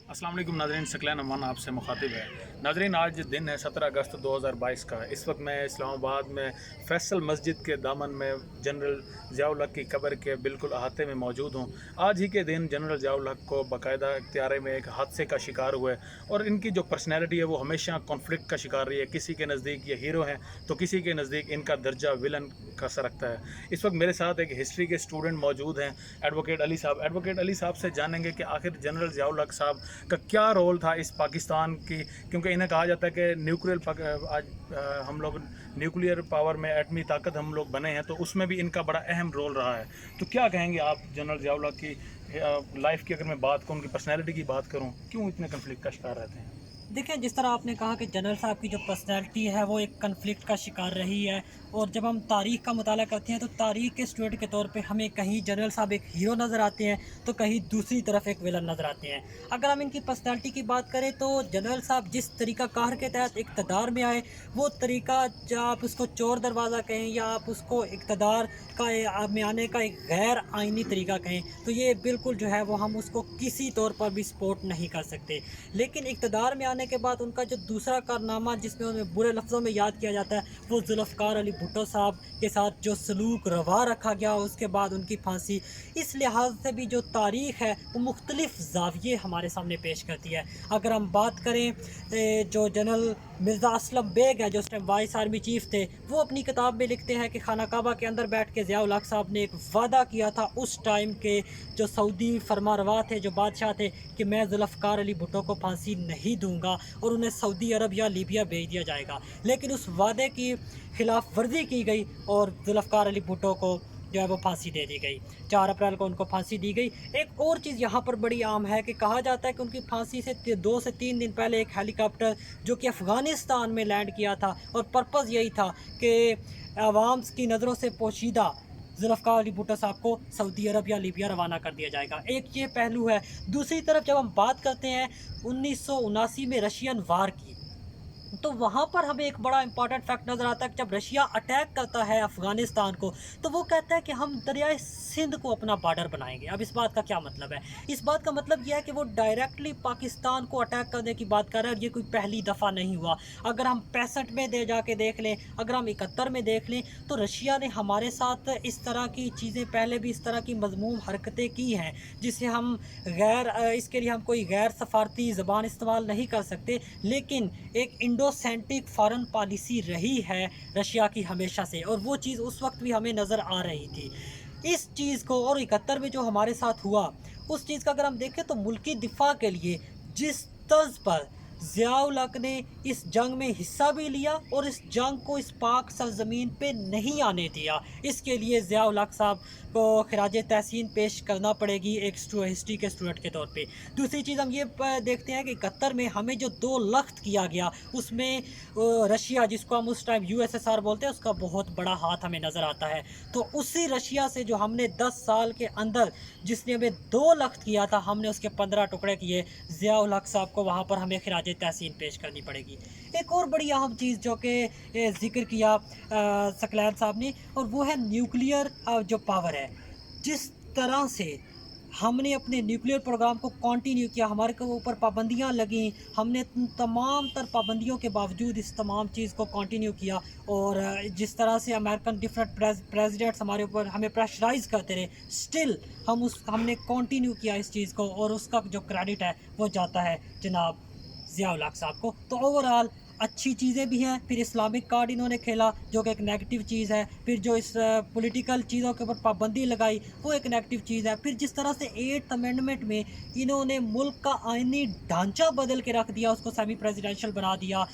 अस्सलाम वालेकुम नाज़रीन, सकलैन अमान आपसे मुखातिब है। नाज़रीन, आज दिन है 17 अगस्त 2022 का। इस वक्त मैं इस्लामाबाद में फैसल मस्जिद के दामन में जनरल ज़ियाउल हक़ की कब्र के बिल्कुल अहाते में मौजूद हूँ। आज ही के दिन जनरल ज़ियाउल हक़ को बाकायदा इख्तियार में एक हादसे का शिकार हुए और इनकी जो पर्सनैलिटी है वो हमेशा कॉन्फ्लिक्ट का शिकार रही है। किसी के नज़दीक ये हीरो हैं तो किसी के नज़दीक इनका दर्जा विलन का सरकता है। इस वक्त मेरे साथ एक हिस्ट्री के स्टूडेंट मौजूद हैं, एडवोकेट अली साहब। एडवोकेट अली साहब से जानेंगे कि आखिर जनरल ज़ियाउल हक़ साहब का क्या रोल था इस पाकिस्तान की, क्योंकि इन्हें कहा जाता है कि हम लोग न्यूक्लियर पावर में एटमी ताकत हम लोग बने हैं, तो उसमें भी इनका बड़ा अहम रोल रहा है। तो क्या कहेंगे आप जनरल ज़ियाउल हक़ की लाइफ की, अगर मैं बात करूँ, उनकी पर्सनैलिटी की बात करूँ, क्यों इतने कन्फ्लिक्ट का शिकार रहते हैं? देखिए, जिस तरह आपने कहा कि जनरल साहब की जो पर्सनैलिटी है वो एक कन्फ्लिक्ट का शिकार रही है। और जब हम तारीख़ का मुताला करते हैं तो तारीख़ के स्टूडेंट के तौर पे हमें कहीं जनरल साहब एक हीरो नज़र आते हैं तो कहीं दूसरी तरफ एक विलन नज़र आते हैं। अगर हम इनकी पर्सनैलिटी की बात करें तो जनरल साहब जिस तरीक़ा कार के तहत इक़्तिदार में आए, वो तरीक़ा, जो आप उसको चोर दरवाज़ा कहें या आप उसको इक़्तिदार का में आने का एक गैर आइनी तरीक़ा कहें, तो ये बिल्कुल जो है वो हम उसको किसी तौर पर भी सपोर्ट नहीं कर सकते। लेकिन इक़्तिदार में आने के बाद उनका जो दूसरा कारनामा जिसमें उन्हें बुरे लफ्ज़ों में याद किया जाता है, वो ज़ुल्फ़िकार अली भुट्टो साहब के साथ जो सलूक रवा रखा गया, उसके बाद उनकी फांसी। इस लिहाज से भी जो तारीख़ है वो मुख्तलिफ़ ज़ाविये हमारे सामने पेश करती है। अगर हम बात करें जो जनरल मिर्ज़ा असलम बेग है, जो उस टाइम वाइस आर्मी चीफ़ थे, वो अपनी किताब में लिखते हैं कि खाना काबा के अंदर बैठ के ज़ियाउल हक़ साहब ने एक वादा किया था उस टाइम के जो सऊदी फरमारवा थे, जो बादशाह थे, कि मैं ज़ुल्फ़िकार अली भुट्टो को फांसी नहीं दूंगा और उन्हें सऊदी अरब या लीबिया भेज दिया जाएगा। लेकिन उस वादे की खिलाफ वर्जी की गई और ज़ुल्फ़िकार अली भुट्टो को जो है वो फांसी दे दी गई। 4 अप्रैल को उनको फांसी दी गई। एक और चीज़ यहाँ पर बड़ी आम है कि कहा जाता है कि उनकी फांसी से 2 से 3 दिन पहले एक हेलीकॉप्टर जो कि अफ़गानिस्तान में लैंड किया था और पर्पज़ यही था कि अवाम की नज़रों से पोशीदा ज़ुल्फ़िकार अली भुट्टो साहब को सऊदी अरब या लीबिया रवाना कर दिया जाएगा। एक ये पहलू है। दूसरी तरफ जब हम बात करते हैं 1979 में रशियन वार की, तो वहाँ पर हमें एक बड़ा इंपॉर्टेंट फैक्ट नज़र आता है कि जब रशिया अटैक करता है अफ़गानिस्तान को, तो वो कहता है कि हम दरियाए सिंध को अपना बॉर्डर बनाएंगे। अब इस बात का क्या मतलब है? इस बात का मतलब यह है कि वो डायरेक्टली पाकिस्तान को अटैक करने की बात कर रहा है और ये कोई पहली दफ़ा नहीं हुआ। अगर हम 65 में जाके देख लें, अगर हम 71 में देख लें, तो रशिया ने हमारे साथ इस तरह की चीज़ें पहले भी इस तरह की मज़मूम हरकतें की हैं, जिसे हम इसके लिए हम कोई गैर सफारती ज़बान इस्तेमाल नहीं कर सकते। लेकिन एक इंडो सेंट्रिक फॉरेन पॉलिसी रही है रशिया की हमेशा से, और वो चीज़ उस वक्त भी हमें नज़र आ रही थी। इस चीज़ को और 71 में जो हमारे साथ हुआ, उस चीज़ का अगर हम देखें तो मुल्की दिफा के लिए जिस तर्ज पर ज़ियाउल हक़ ने इस जंग में हिस्सा भी लिया और इस जंग को इस पाक सरज़मीन पे नहीं आने दिया, इसके लिए ज़ियाउल हक़ साहब को खिराज तहसीन पेश करना पड़ेगी एक हिस्ट्री के स्टूडेंट के तौर पे। दूसरी चीज़ हम ये देखते हैं कि 71 में हमें जो 2 लख्त किया गया, उसमें रशिया, जिसको हम उस टाइम यूएसएसआर बोलते हैं, उसका बहुत बड़ा हाथ हमें नज़र आता है। तो उसी रशिया से जो हमने 10 साल के अंदर जिसने हमें 2 लख्त किया था, हमने उसके 15 टुकड़े किए। ज़ियाउल हक़ साहब को वहाँ पर हमें खिराज तहसीन पेश करनी पड़ेगी। एक और बड़ी अहम चीज़ जो कि ज़िक्र किया सकलैन साहब ने, और वो है न्यूक्लियर जो पावर है। जिस तरह से हमने अपने न्यूक्लियर प्रोग्राम को कंटिन्यू किया, हमारे को ऊपर पाबंदियां लगीं, हमने तमाम तर पाबंदियों के बावजूद इस तमाम चीज़ को कंटिन्यू किया। और जिस तरह से अमेरिकन डिफरेंट प्रेसिडेंट्स हमारे ऊपर हमें प्रेशराइज़ करते रहे, स्टिल हमने कंटिन्यू किया इस चीज़ को, और उसका जो क्रेडिट है वो जाता है जनाब ज़ियाउल हक़ साहब को। तो ओवरऑल अच्छी चीज़ें भी हैं। फिर इस्लामिक कार्ड इन्होंने खेला जो कि एक नेगेटिव चीज़ है। फिर जो इस पॉलिटिकल चीज़ों के ऊपर पाबंदी लगाई, वो एक नेगेटिव चीज़ है। फिर जिस तरह से 8th अमेंडमेंट में इन्होंने मुल्क का आइनी ढांचा बदल के रख दिया, उसको सेमी प्रेसिडेंशियल बना दिया।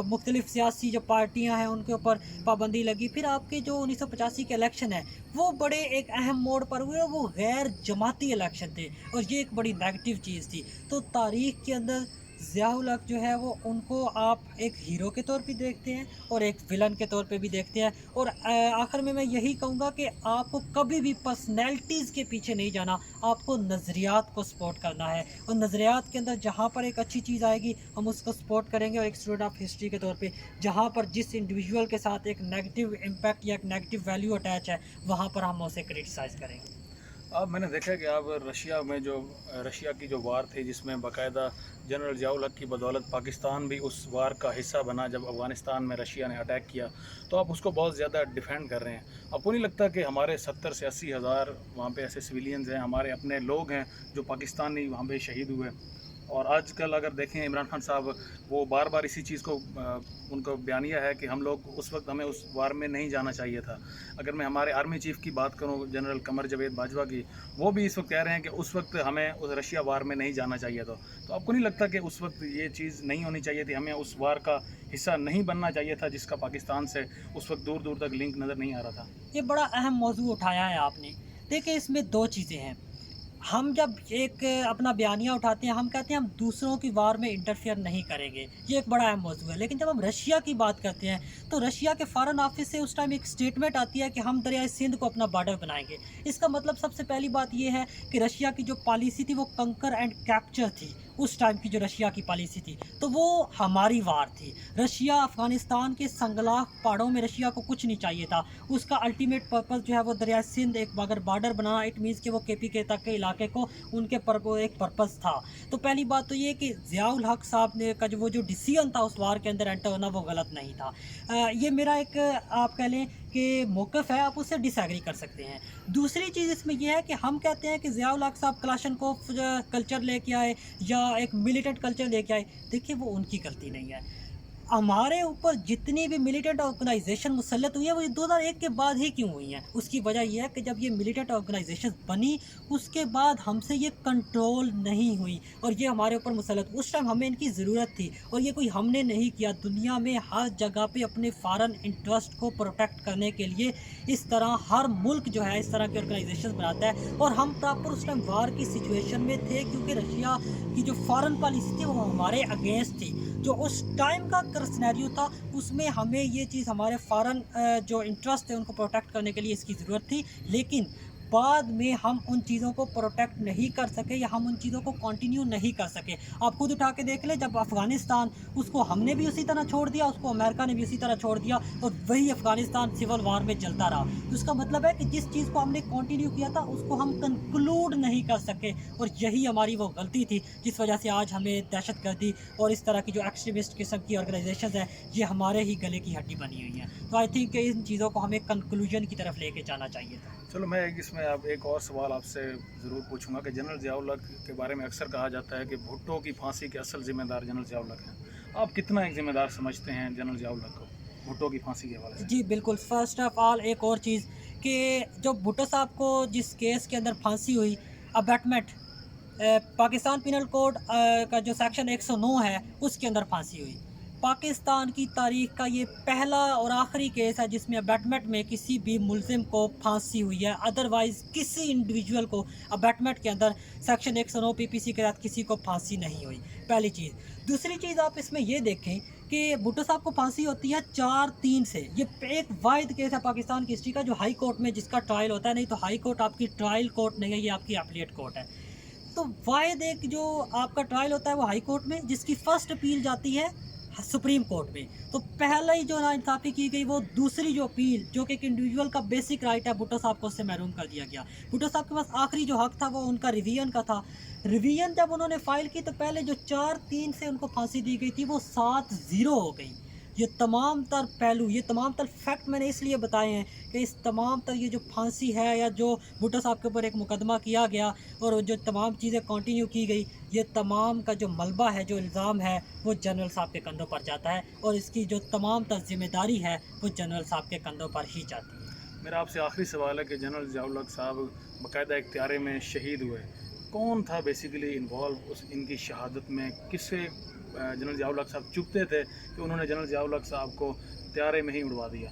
मुख्तलिफ सियासी जो पार्टियाँ हैं उनके ऊपर पाबंदी लगी। फिर आपके जो 1985 के इलेक्शन है, वो बड़े एक अहम मोड़ पर हुए, वो गैर जमाती इलेक्शन थे और ये एक बड़ी नेगेटिव चीज़ थी। तो तारीख़ के अंदर ज़ियाउल हक़ जो है वो, उनको आप एक हीरो के तौर पे देखते हैं और एक विलन के तौर पे भी देखते हैं। और आखिर में मैं यही कहूँगा कि आपको कभी भी पर्सनैलिटीज़ के पीछे नहीं जाना, आपको नज़रियात को सपोर्ट करना है। और नज़रियात के अंदर जहाँ पर एक अच्छी चीज़ आएगी हम उसको सपोर्ट करेंगे, और एक स्टूडेंट ऑफ हिस्ट्री के तौर पे जहाँ पर जिस इंडिविजुअल के साथ एक नेगेटिव इम्पैक्ट या एक नेगेटिव वैल्यू अटैच है, वहाँ पर हम उसे क्रिटिसाइज़ करेंगे। अब मैंने देखा है कि अब रशिया की जो वार थी, जिसमें बाकायदा जनरल ज़ियाउल हक की बदौलत पाकिस्तान भी उस वार का हिस्सा बना जब अफ़गानिस्तान में रशिया ने अटैक किया, तो आप उसको बहुत ज़्यादा डिफेंड कर रहे हैं। आपको नहीं लगता कि हमारे 70 से 80 हज़ार वहाँ पे ऐसे सिविलियंस हैं, हमारे अपने लोग हैं जो पाकिस्तानी वहाँ पे शहीद हुए? और आजकल अगर देखें इमरान खान साहब, वो बार बार इसी चीज़ को उनको बयानिया है कि हम लोग उस वक्त हमें उस वार में नहीं जाना चाहिए था। अगर मैं हमारे आर्मी चीफ़ की बात करूं, जनरल कमर जावेद बाजवा की, वो भी इस वक्त कह रहे हैं कि उस वक्त हमें उस रशिया वार में नहीं जाना चाहिए था। तो आपको नहीं लगता कि उस वक्त ये चीज़ नहीं होनी चाहिए थी, हमें उस वार का हिस्सा नहीं बनना चाहिए था, जिसका पाकिस्तान से उस वक्त दूर दूर तक लिंक नज़र नहीं आ रहा था? ये बड़ा अहम मौजू उठाया है आपने। देखिए, इसमें दो चीज़ें हैं। हम जब एक अपना बयानिया उठाते हैं, हम कहते हैं हम दूसरों की वार में इंटरफेयर नहीं करेंगे, ये एक बड़ा अहम मौजू है। लेकिन जब हम रशिया की बात करते हैं, तो रशिया के फ़ॉरेन ऑफिस से उस टाइम एक स्टेटमेंट आती है कि हम दरियाए सिंध को अपना बॉर्डर बनाएंगे। इसका मतलब सबसे पहली बात ये है कि रशिया की जो पॉलिसी थी वो कंकर एंड कैप्चर थी। उस टाइम की जो रशिया की पॉलिसी थी, तो वो हमारी वार थी। रशिया अफ़गानिस्तान के संगलाख पहाड़ों में रशिया को कुछ नहीं चाहिए था। उसका अल्टीमेट पर्पस जो है वो दरियाए सिंध एक अगर बॉर्डर बनाना, इट मीन्स कि वो केपीके तक के इलाके को उनके एक पर्पस था। तो पहली बात तो ये कि ज़ियाउल हक साहब ने का जो वो जो डिसीजन था उस वार के अंदर एंटर होना, वो गलत नहीं था। ये मेरा एक आप कह लें कि मौक़िफ़ है, आप उससे डिसएग्री कर सकते हैं। दूसरी चीज़ इसमें यह है कि हम कहते हैं कि ज़ियाउल हक साहब क्लाशनकोफ कल्चर लेके आए या एक मिलिटेंट कल्चर लेके आए। देखिए, वो उनकी गलती नहीं है। हमारे ऊपर जितनी भी मिलिटेंट ऑर्गेनाइजेशन मुसल्लत हुई है, वो 2001 के बाद ही क्यों हुई हैं? उसकी वजह ये है कि जब ये मिलिटेंट ऑर्गेनाइजेशन बनी, उसके बाद हमसे ये कंट्रोल नहीं हुई और ये हमारे ऊपर मुसल्लत। उस टाइम हमें इनकी ज़रूरत थी और ये कोई हमने नहीं किया। दुनिया में हर जगह पे अपने फॉरेन इंटरेस्ट को प्रोटेक्ट करने के लिए इस तरह हर मुल्क जो है इस तरह के ऑर्गेनाइजेशन बनाता है, और हम प्रॉपर उस टाइम वार की सिचुएशन में थे, क्योंकि रशिया की जो फॉरेन पॉलिसी थी वो हमारे अगेंस्ट थी। जो उस टाइम का सिनेरियो था, उसमें हमें ये चीज़ हमारे फॉरेन जो इंटरेस्ट है उनको प्रोटेक्ट करने के लिए इसकी ज़रूरत थी। लेकिन बाद में हम उन चीज़ों को प्रोटेक्ट नहीं कर सके या हम उन चीज़ों को कंटिन्यू नहीं कर सके। आप खुद उठा के देख लें, जब अफ़गानिस्तान, उसको हमने भी उसी तरह छोड़ दिया, उसको अमेरिका ने भी उसी तरह छोड़ दिया और वही अफ़गानिस्तान सिविल वार में चलता रहा। तो इसका मतलब है कि जिस चीज़ को हमने कंटिन्यू किया था उसको हम कंक्लूड नहीं कर सके, और यही हमारी वो गलती थी जिस वजह से आज हमें दहशतगर्दी और इस तरह की जो एक्सट्रीमिस्ट किस्म की ऑर्गेनाइजेशन है ये हमारे ही गले की हड्डी बनी हुई हैं। तो आई थिंक इन चीज़ों को हमें कंक्लूजन की तरफ लेके जाना चाहिए था। चलो, मैं इसमें अब एक और सवाल आपसे ज़रूर पूछूंगा कि जनरल ज़ियाउल हक के बारे में अक्सर कहा जाता है कि भुट्टो की फांसी के असल ज़िम्मेदार जनरल ज़ियाउल हक हैं। आप कितना एक ज़िम्मेदार समझते हैं जनरल ज़ियाउल हक को भुट्टो की फांसी के हवाले से? जी बिल्कुल। फ़र्स्ट ऑफ़ ऑल एक और चीज़ कि जो भुट्टो साहब को जिस केस के अंदर फांसी हुई, अबैटमेंट, पाकिस्तान पिनल कोड का जो सेक्शन 109 है उसके अंदर फांसी हुई। पाकिस्तान की तारीख़ का ये पहला और आखिरी केस है जिसमें अबैटमेंट में किसी भी मुलजिम को फांसी हुई है। अदरवाइज़ किसी इंडिविजुअल को अबैटमेंट के अंदर सेक्शन 109 पीपीसी के तहत किसी को फांसी नहीं हुई, पहली चीज़। दूसरी चीज़ आप इसमें ये देखें कि भुट्टो साहब को फांसी होती है 4-3 से। ये एक वाहिद केस है पाकिस्तान की हिस्ट्री का जो हाई कोर्ट में जिसका ट्रायल होता है। नहीं तो हाई कोर्ट आपकी ट्रायल कोर्ट नहीं है, ये आपकी अपीलेट कोर्ट है। तो वाहिद एक जो आपका ट्रायल होता है वो हाई कोर्ट में, जिसकी फ़र्स्ट अपील जाती है सुप्रीम कोर्ट में। तो पहला ही जो नाइंसाफ़ी की गई, वो दूसरी जो अपील जो कि एक इंडिविजुअल का बेसिक राइट है, भुट्टो साहब को उससे महरूम कर दिया गया। भुट्टो साहब के पास आखिरी जो हक था वो उनका रिवीजन का था। रिवीजन जब उन्होंने फ़ाइल की तो पहले जो 4-3 से उनको फांसी दी गई थी वो 7-0 हो गई। ये तमाम तर पहलू, ये तमाम तर फैक्ट मैंने इसलिए बताए हैं कि इस तमाम तर ये जो फांसी है या जो भुट्टो साहब के ऊपर एक मुकदमा किया गया और जो तमाम चीज़ें कंटिन्यू की गई, ये तमाम का जो मलबा है, जो इल्ज़ाम है, वो जनरल साहब के कंधों पर जाता है और इसकी जो तमाम तर जिम्मेदारी है वो जनरल साहब के कंधों पर ही जाती है। मेरा आपसे आखिरी सवाल है कि जनरल ज़ियाउल हक साहब बाकायदा एक त्यारे में शहीद हुए, कौन था बेसिकली इन्वॉल्व उस इनकी शहादत में? किससे जनरल ज़ियाउल हक साहब चुपते थे कि उन्होंने जनरल ज़ियाउल हक साहब को त्यारे में ही उड़वा दिया?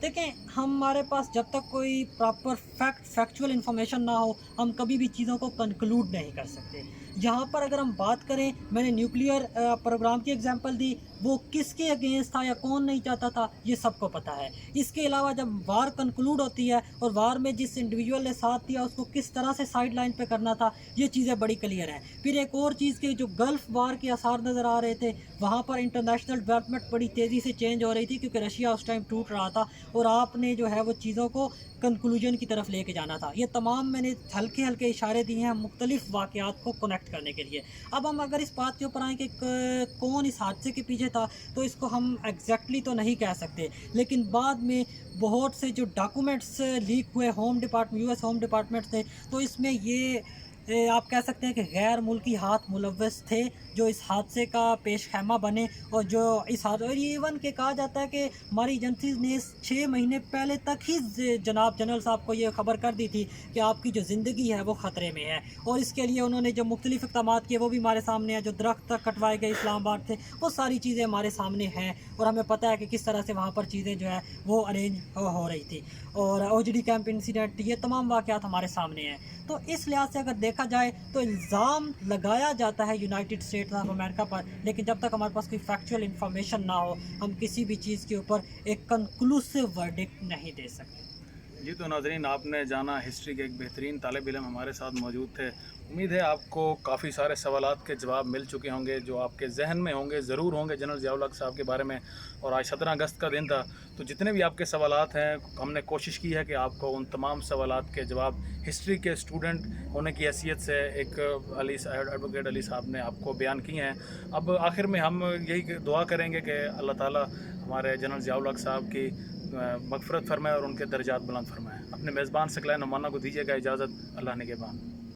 देखें, हमारे पास जब तक कोई प्रॉपर फैक्चुअल इन्फॉर्मेशन ना हो, हम कभी भी चीज़ों को कंक्लूड नहीं कर सकते। यहाँ पर अगर हम बात करें, मैंने न्यूक्लियर प्रोग्राम की एग्जांपल दी, वो किसके अगेंस्ट था या कौन नहीं चाहता था, ये सबको पता है। इसके अलावा जब वार कंक्लूड होती है और वार में जिस इंडिविजुअल ने साथ दिया उसको किस तरह से साइड लाइन पे करना था, ये चीज़ें बड़ी क्लियर हैं। फिर एक और चीज़ के जो गल्फ़ वार के आसार नज़र आ रहे थे, वहाँ पर इंटरनेशनल डेवलपमेंट बड़ी तेज़ी से चेंज हो रही थी, क्योंकि रशिया उस टाइम टूट रहा था और आपने जो है वो चीज़ों को कंक्लूजन की तरफ लेके जाना था। ये तमाम मैंने हल्के हल्के इशारे दिए हैं मुख्तलिफ वाक़यात को कनेक्ट करने के लिए। अब हम अगर इस बात के ऊपर आएँ कि कौन इस हादसे के पीछे था, तो इसको हम एग्जैक्टली तो नहीं कह सकते, लेकिन बाद में बहुत से जो डॉक्यूमेंट्स लीक हुए यूएस होम डिपार्टमेंट से, तो इसमें ये आप कह सकते हैं कि गैर मुल्की हाथ मुलव्वस थे जो इस हादसे का पेश खैमा बने, और जो इस हादसे, और ये इवन के कहा जाता है कि हमारी एजेंसीज ने 6 महीने पहले तक ही जनाब जनरल साहब को ये खबर कर दी थी कि आपकी जो ज़िंदगी है वो ख़तरे में है। और इसके लिए उन्होंने जो मुख्तलिफ इक़दाम किए वो भी हमारे सामने है, जो दरख्त तक कटवाए गए इस्लामाबाद से, वो सारी चीज़ें हमारे सामने हैं, और हमें पता है कि किस तरह से वहाँ पर चीज़ें जो है वो अरेंज हो रही थी। और ओजीडी कैंप इंसिडेंट, ये तमाम वाक़यात हमारे सामने हैं। तो इस लिहाज से अगर देखा जाए तो इल्ज़ाम लगाया जाता है यूनाइटेड स्टेट्स ऑफ अमेरिका पर, लेकिन जब तक हमारे पास कोई फैक्चुअल इन्फॉर्मेशन ना हो, हम किसी भी चीज़ के ऊपर एक कंक्लूसिव वर्डिक्ट नहीं दे सकते। जी, तो नाज़रीन, आपने जाना हिस्ट्री के एक बेहतरीन तालिब इल्म हमारे साथ मौजूद थे। उम्मीद है आपको काफ़ी सारे सवालात के जवाब मिल चुके होंगे जो आपके जहन में होंगे, ज़रूर होंगे जनरल ज़िया-उल हक़ साहब के बारे में। और आज 17 अगस्त का दिन था, तो जितने भी आपके सवालात हैं, हमने कोशिश की है कि आपको उन तमाम सवालात के जवाब हिस्ट्री के स्टूडेंट होने की हैसियत से एक एडवोकेट अली साहब ने आपको बयान किए हैं। अब आखिर में हम यही दुआ करेंगे कि अल्लाह ताला हमारे जनरल ज़िया-उल हक़ साहब की मग़फ़िरत फ़रमाए और उनके दर्जात बुलंद फ़रमाए। अपने मेज़बान सकलैन नुमाना को दीजिएगा इजाज़त। अल्लाह निगहबान।